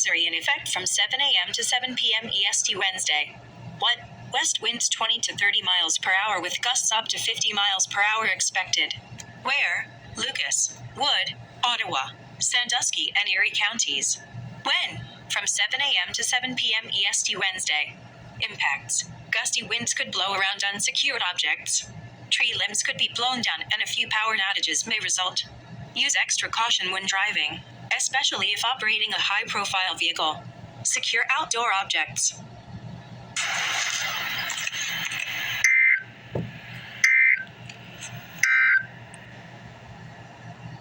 advisory in effect from 7 a.m. to 7 p.m. EST Wednesday. What? West winds 20 to 30 miles per hour with gusts up to 50 miles per hour expected. Where? Lucas, Wood, Ottawa, Sandusky, and Erie counties. When? From 7 a.m. to 7 p.m. EST Wednesday. Impacts. Gusty winds could blow around unsecured objects. Tree limbs could be blown down and a few power outages may result. Use extra caution when driving, especially if operating a high-profile vehicle. Secure outdoor objects.